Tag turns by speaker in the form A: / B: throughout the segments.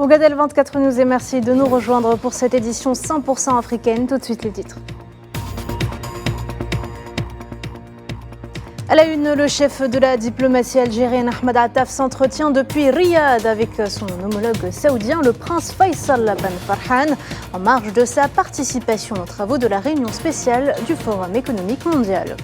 A: Ougadel 24 News et merci de nous rejoindre pour cette édition 100% africaine. Tout de suite les titres. À la une, le chef de la diplomatie algérienne Ahmed Attaf s'entretient depuis Riyad avec son homologue saoudien, le prince Faisal Ben Farhan, en marge de sa participation aux travaux de la réunion spéciale du Forum économique mondial.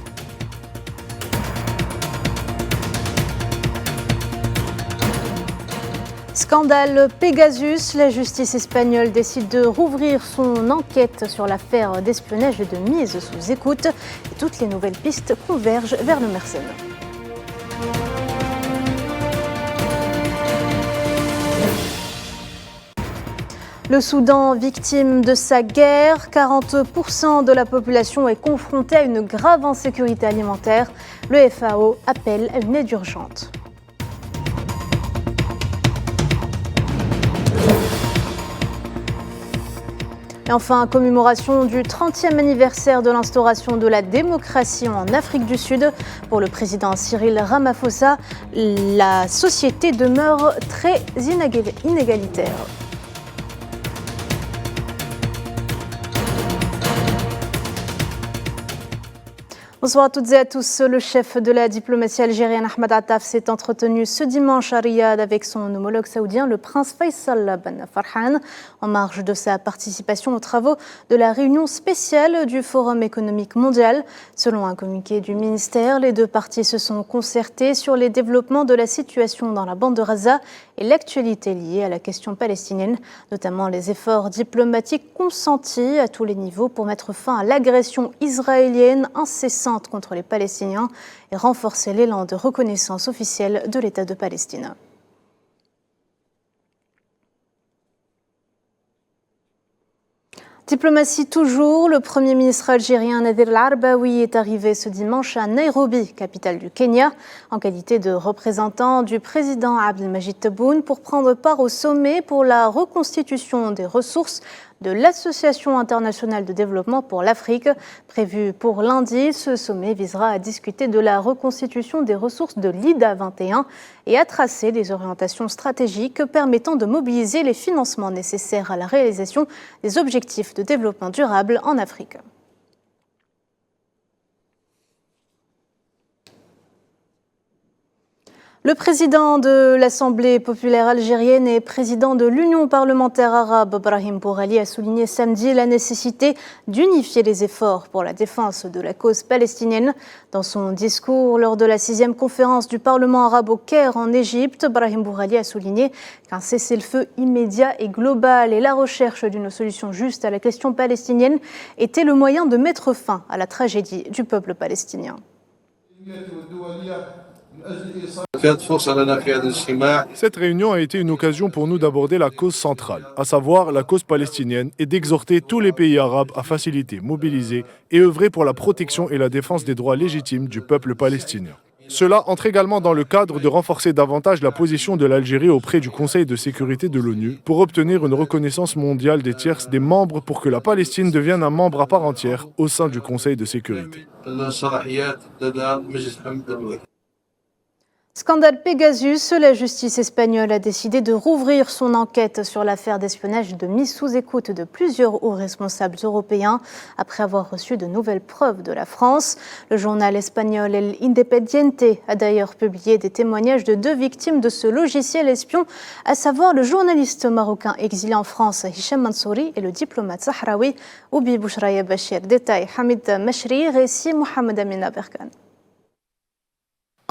A: Scandale Pegasus, la justice espagnole décide de rouvrir son enquête sur l'affaire d'espionnage et de mise sous écoute. Et toutes les nouvelles pistes convergent vers le Mersenne. Le Soudan, victime de sa guerre, 40% de la population est confrontée à une grave insécurité alimentaire. Le FAO appelle à une aide urgente. Et enfin, commémoration du 30e anniversaire de l'instauration de la démocratie en Afrique du Sud. Pour le président Cyril Ramaphosa, la société demeure très inégalitaire. Bonsoir à toutes et à tous. Le chef de la diplomatie algérienne Ahmed Attaf s'est entretenu ce dimanche à Riyad avec son homologue saoudien, le prince Faisal Ben Farhan, en marge de sa participation aux travaux de la réunion spéciale du Forum économique mondial. Selon un communiqué du ministère, les deux parties se sont concertées sur les développements de la situation dans la bande de Gaza et l'actualité liée à la question palestinienne, notamment les efforts diplomatiques consentis à tous les niveaux pour mettre fin à l'agression israélienne incessante contre les Palestiniens et renforcer l'élan de reconnaissance officielle de l'État de Palestine. Diplomatie toujours, le Premier ministre algérien Nadir El-Arbaoui est arrivé ce dimanche à Nairobi, capitale du Kenya, en qualité de représentant du président Abdelmajid Tebboune pour prendre part au sommet pour la reconstitution des ressources de l'Association internationale de développement pour l'Afrique. Prévu pour lundi, ce sommet visera à discuter de la reconstitution des ressources de l'IDA 21 et à tracer des orientations stratégiques permettant de mobiliser les financements nécessaires à la réalisation des objectifs de développement durable en Afrique. Le président de l'Assemblée populaire algérienne et président de l'Union parlementaire arabe, Brahim Bourali, a souligné samedi la nécessité d'unifier les efforts pour la défense de la cause palestinienne. Dans son discours lors de la 6e conférence du Parlement arabe au Caire en Égypte, Brahim Bourali a souligné qu'un cessez-le-feu immédiat et global et la recherche d'une solution juste à la question palestinienne était le moyen de mettre fin à la tragédie du peuple palestinien.
B: Cette réunion a été une occasion pour nous d'aborder la cause centrale, à savoir la cause palestinienne, et d'exhorter tous les pays arabes à faciliter, mobiliser et œuvrer pour la protection et la défense des droits légitimes du peuple palestinien. Cela entre également dans le cadre de renforcer davantage la position de l'Algérie auprès du Conseil de sécurité de l'ONU pour obtenir une reconnaissance mondiale des tiers des membres pour que la Palestine devienne un membre à part entière au sein du Conseil de sécurité.
A: Scandale Pegasus, la justice espagnole a décidé de rouvrir son enquête sur l'affaire d'espionnage de mise sous écoute de plusieurs hauts responsables européens après avoir reçu de nouvelles preuves de la France. Le journal espagnol El Independiente a d'ailleurs publié des témoignages de deux victimes de ce logiciel espion, à savoir le journaliste marocain exilé en France Hicham Mansouri et le diplomate sahraoui Oubi Bouchraya Bachir. Détail Hamid Machri, récit Mohamed Amina Berkan.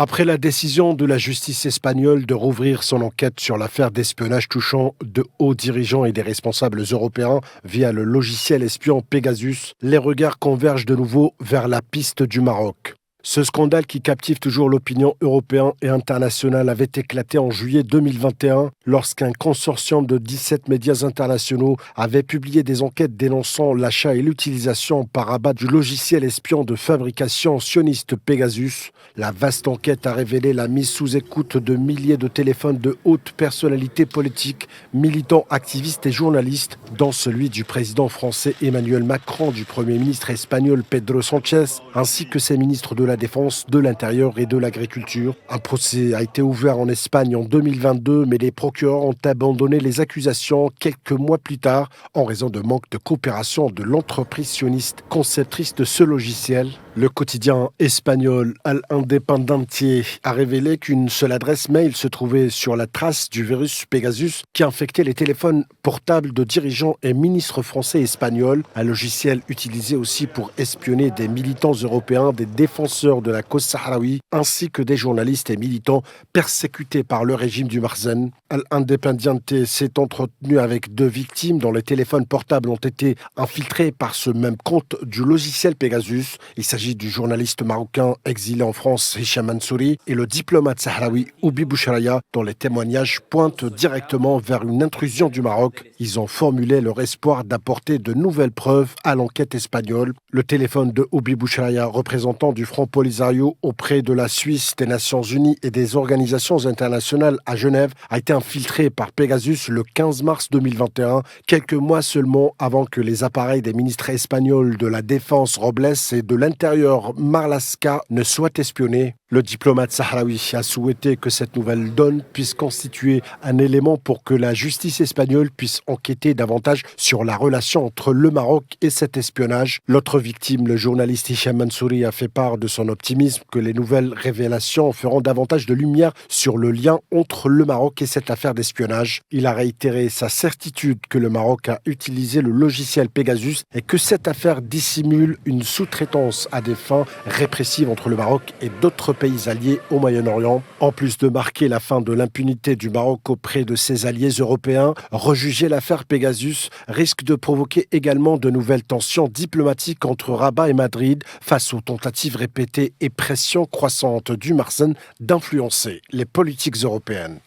C: Après la décision de la justice espagnole de rouvrir son enquête sur l'affaire d'espionnage touchant de hauts dirigeants et des responsables européens via le logiciel espion Pegasus, les regards convergent de nouveau vers la piste du Maroc. Ce scandale qui captive toujours l'opinion européenne et internationale avait éclaté en juillet 2021 lorsqu'un consortium de 17 médias internationaux avait publié des enquêtes dénonçant l'achat et l'utilisation par rabat du logiciel espion de fabrication sioniste Pegasus. La vaste enquête a révélé la mise sous écoute de milliers de téléphones de hautes personnalités politiques, militants, activistes et journalistes, dont celui du président français Emmanuel Macron, du Premier ministre espagnol Pedro Sánchez, ainsi que ses ministres de la Défense, de l'Intérieur et de l'Agriculture. Un procès a été ouvert en Espagne en 2022, mais les procureurs ont abandonné les accusations quelques mois plus tard en raison de manque de coopération de l'entreprise sioniste conceptrice de ce logiciel. Le quotidien espagnol Al Independiente a révélé qu'une seule adresse mail se trouvait sur la trace du virus Pegasus qui infectait les téléphones portables de dirigeants et ministres français et espagnols. Un logiciel utilisé aussi pour espionner des militants européens, des défenseurs de la cause sahraoui, ainsi que des journalistes et militants persécutés par le régime du Marzen. Al Independiente s'est entretenu avec 2 victimes dont les téléphones portables ont été infiltrés par ce même compte du logiciel Pegasus. Il s'agit du journaliste marocain exilé en France Hicham Mansouri et le diplomate sahraoui Oubi Bouchraya, dont les témoignages pointent directement vers une intrusion du Maroc. Ils ont formulé leur espoir d'apporter de nouvelles preuves à l'enquête espagnole. Le téléphone de Oubi Bouchraya, représentant du Front Polisario auprès de la Suisse, des Nations Unies et des organisations internationales à Genève, a été infiltré par Pegasus le 15 mars 2021, quelques mois seulement avant que les appareils des ministres espagnols de la Défense Robles et de l'Intérieur Marlaska ne soient espionnés. Le diplomate sahraoui a souhaité que cette nouvelle donne puisse constituer un élément pour que la justice espagnole puisse enquêter davantage sur la relation entre le Maroc et cet espionnage. L'autre victime, le journaliste Hicham Mansouri, a fait part de son optimisme que les nouvelles révélations feront davantage de lumière sur le lien entre le Maroc et cette affaire d'espionnage. Il a réitéré sa certitude que le Maroc a utilisé le logiciel Pegasus et que cette affaire dissimule une sous-traitance à des fins répressives entre le Maroc et d'autres pays alliés au Moyen-Orient. En plus de marquer la fin de l'impunité du Maroc auprès de ses alliés européens, rejuger l'affaire Pegasus risque de provoquer également de nouvelles tensions diplomatiques entre Rabat et Madrid face aux tentatives répétées et pressions croissantes du Marzen d'influencer les politiques européennes.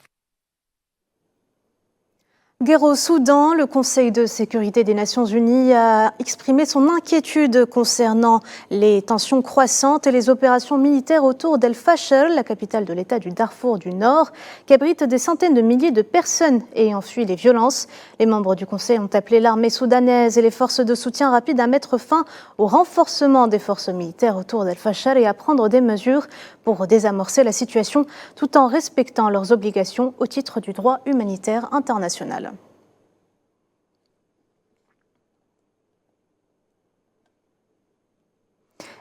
A: Guerre au Soudan, le Conseil de sécurité des Nations Unies a exprimé son inquiétude concernant les tensions croissantes et les opérations militaires autour d'El-Fasher, la capitale de l'État du Darfour du Nord, qui abrite des centaines de milliers de personnes ayant fui les violences. Les membres du Conseil ont appelé l'armée soudanaise et les forces de soutien rapide à mettre fin au renforcement des forces militaires autour d'El-Fasher et à prendre des mesures pour désamorcer la situation tout en respectant leurs obligations au titre du droit humanitaire international.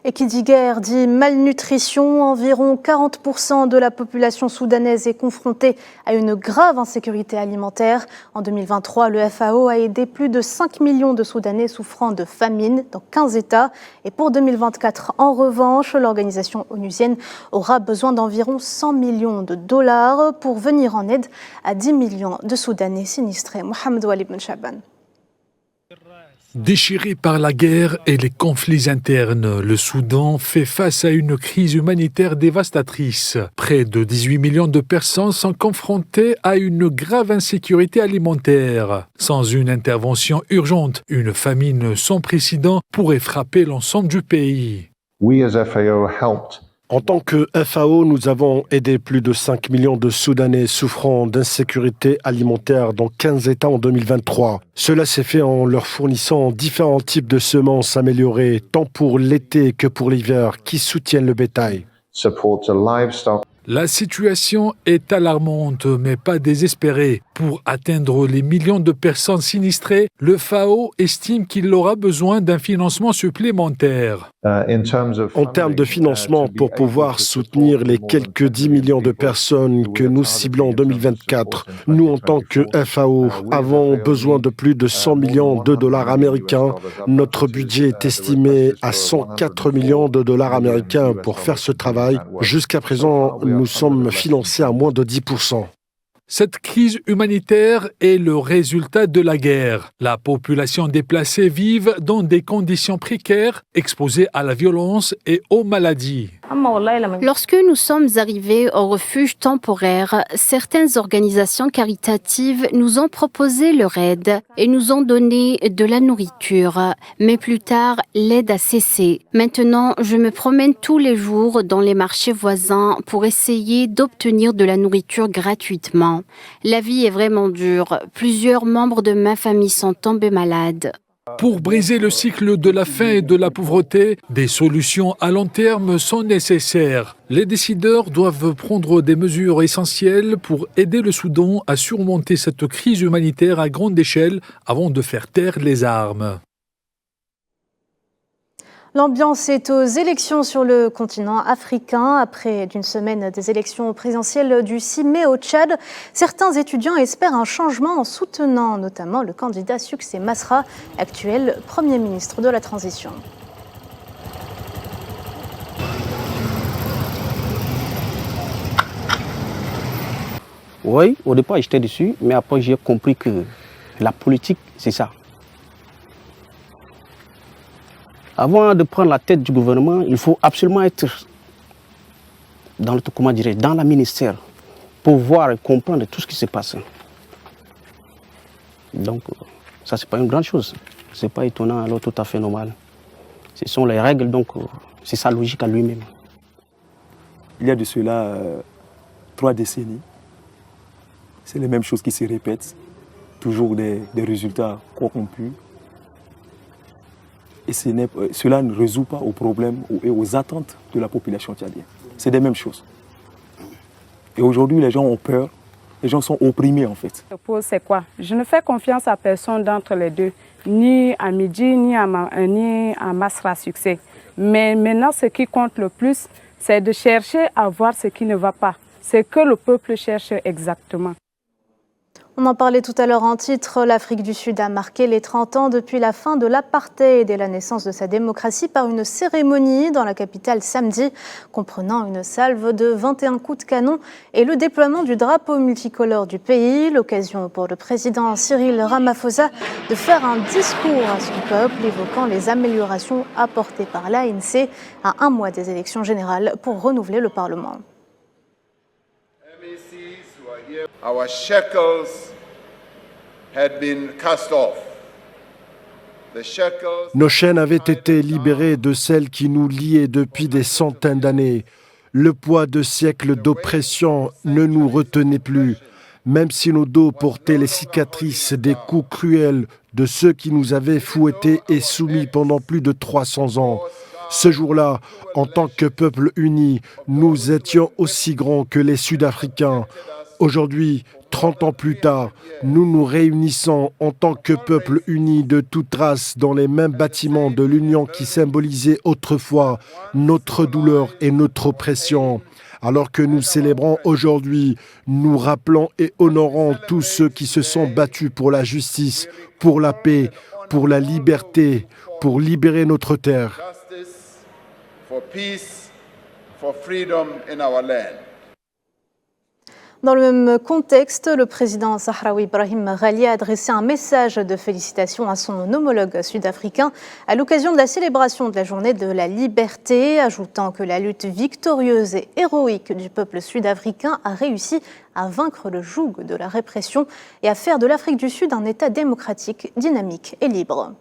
A: Et qui dit guerre dit malnutrition. Environ 40% de la population soudanaise est confrontée à une grave insécurité alimentaire. En 2023, le FAO a aidé plus de 5 millions de Soudanais souffrant de famine dans 15 États. Et pour 2024, en revanche, l'organisation onusienne aura besoin d'environ 100 millions de dollars pour venir en aide à 10 millions de Soudanais sinistrés. Mohamed Walid Ben Chaban.
D: Déchiré par la guerre et les conflits internes, le Soudan fait face à une crise humanitaire dévastatrice. Près de 18 millions de personnes sont confrontées à une grave insécurité alimentaire. Sans une intervention urgente, une famine sans précédent pourrait frapper l'ensemble du pays.
C: En tant que FAO, nous avons aidé plus de 5 millions de Soudanais souffrant d'insécurité alimentaire dans 15 États en 2023. Cela s'est fait en leur fournissant différents types de semences améliorées, tant pour l'été que pour l'hiver, qui soutiennent le bétail.
D: La situation est alarmante, mais pas désespérée. Pour atteindre les millions de personnes sinistrées, le FAO estime qu'il aura besoin d'un financement supplémentaire.
C: En termes de financement, pour pouvoir soutenir les quelques 10 millions de personnes que nous ciblons en 2024, nous, en tant que FAO, avons besoin de plus de 100 millions de dollars américains. Notre budget est estimé à 104 millions de dollars américains pour faire ce travail. Jusqu'à présent, nous sommes financés à moins de 10%.
D: Cette crise humanitaire est le résultat de la guerre. La population déplacée vit dans des conditions précaires, exposée à la violence et aux maladies.
E: Lorsque nous sommes arrivés au refuge temporaire, certaines organisations caritatives nous ont proposé leur aide et nous ont donné de la nourriture. Mais plus tard, l'aide a cessé. Maintenant, je me promène tous les jours dans les marchés voisins pour essayer d'obtenir de la nourriture gratuitement. La vie est vraiment dure. Plusieurs membres de ma famille sont tombés malades.
D: Pour briser le cycle de la faim et de la pauvreté, des solutions à long terme sont nécessaires. Les décideurs doivent prendre des mesures essentielles pour aider le Soudan à surmonter cette crise humanitaire à grande échelle avant de faire taire les armes.
A: L'ambiance est aux élections sur le continent africain. Après d'une semaine des élections présidentielles du 6 mai au Tchad, certains étudiants espèrent un changement en soutenant notamment le candidat Succès Masra, actuel Premier ministre de la Transition.
F: Oui, au départ j'étais dessus, mais après j'ai compris que la politique, c'est ça. Avant de prendre la tête du gouvernement, il faut absolument être dans la ministère pour voir et comprendre tout ce qui se passe. Donc, ça, c'est pas une grande chose. C'est pas étonnant, alors tout à fait normal. Ce sont les règles, donc c'est sa logique à lui-même.
G: Il y a de cela 3 décennies. C'est les mêmes choses qui se répètent. Toujours des résultats corrompus. Et cela ne résout pas aux problèmes et aux attentes de la population tchadienne. C'est des mêmes choses. Et aujourd'hui, les gens ont peur, les gens sont opprimés en fait.
H: C'est quoi? Je ne fais confiance à personne d'entre les deux, ni à Midi, ni à Masra Succès. Mais maintenant, ce qui compte le plus, c'est de chercher à voir ce qui ne va pas. C'est que le peuple cherche exactement.
A: On en parlait tout à l'heure en titre, l'Afrique du Sud a marqué les 30 ans depuis la fin de l'apartheid et la naissance de sa démocratie par une cérémonie dans la capitale samedi, comprenant une salve de 21 coups de canon et le déploiement du drapeau multicolore du pays, l'occasion pour le président Cyril Ramaphosa de faire un discours à son peuple évoquant les améliorations apportées par l'ANC à un mois des élections générales pour renouveler le Parlement.
I: Our shackles had been cast off.
C: Nos chaînes avaient été libérées de celles qui nous liaient depuis des centaines d'années. Le poids de siècles d'oppression ne nous retenait plus. Même si nos dos portaient les cicatrices des coups cruels de ceux qui nous avaient fouettés et soumis pendant plus de 300 ans. Ce jour-là, en tant que peuple uni, nous étions aussi grands que les Sud-Africains. Aujourd'hui, 30 ans plus tard, nous nous réunissons en tant que peuple uni de toute race dans les mêmes bâtiments de l'Union qui symbolisaient autrefois notre douleur et notre oppression. Alors que nous célébrons aujourd'hui, nous rappelons et honorons tous ceux qui se sont battus pour la justice, pour la paix, pour la liberté, pour libérer notre terre.
I: For peace, for freedom in our land.
A: Dans le même contexte, le président sahraoui Brahim Ghali a adressé un message de félicitations à son homologue sud-africain à l'occasion de la célébration de la journée de la liberté, ajoutant que la lutte victorieuse et héroïque du peuple sud-africain a réussi à vaincre le joug de la répression et à faire de l'Afrique du Sud un État démocratique, dynamique et libre.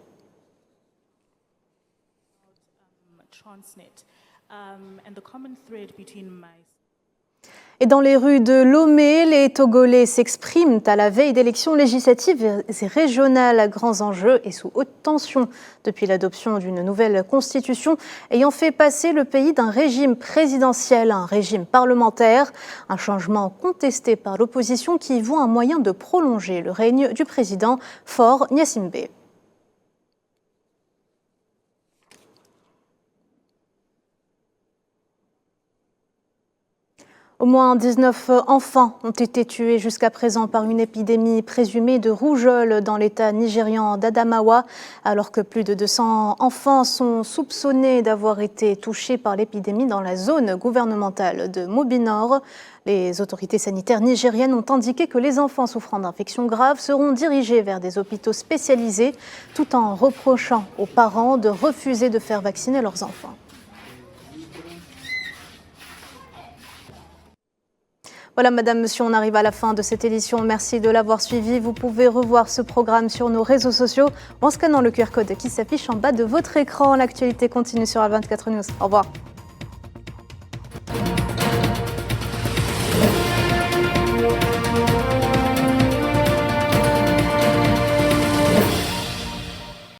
A: Et dans les rues de Lomé, les Togolais s'expriment à la veille d'élections législatives et régionales à grands enjeux et sous haute tension depuis l'adoption d'une nouvelle constitution ayant fait passer le pays d'un régime présidentiel à un régime parlementaire. Un changement contesté par l'opposition qui y voit un moyen de prolonger le règne du président Faure Gnassingbé. Au moins 19 enfants ont été tués jusqu'à présent par une épidémie présumée de rougeole dans l'État nigérian d'Adamawa, alors que plus de 200 enfants sont soupçonnés d'avoir été touchés par l'épidémie dans la zone gouvernementale de Mobi Nord. Les autorités sanitaires nigériennes ont indiqué que les enfants souffrant d'infections graves seront dirigés vers des hôpitaux spécialisés, tout en reprochant aux parents de refuser de faire vacciner leurs enfants. Voilà, Madame, Monsieur, on arrive à la fin de cette édition. Merci de l'avoir suivi. Vous pouvez revoir ce programme sur nos réseaux sociaux en scannant le QR code qui s'affiche en bas de votre écran. L'actualité continue sur A24 News. Au revoir.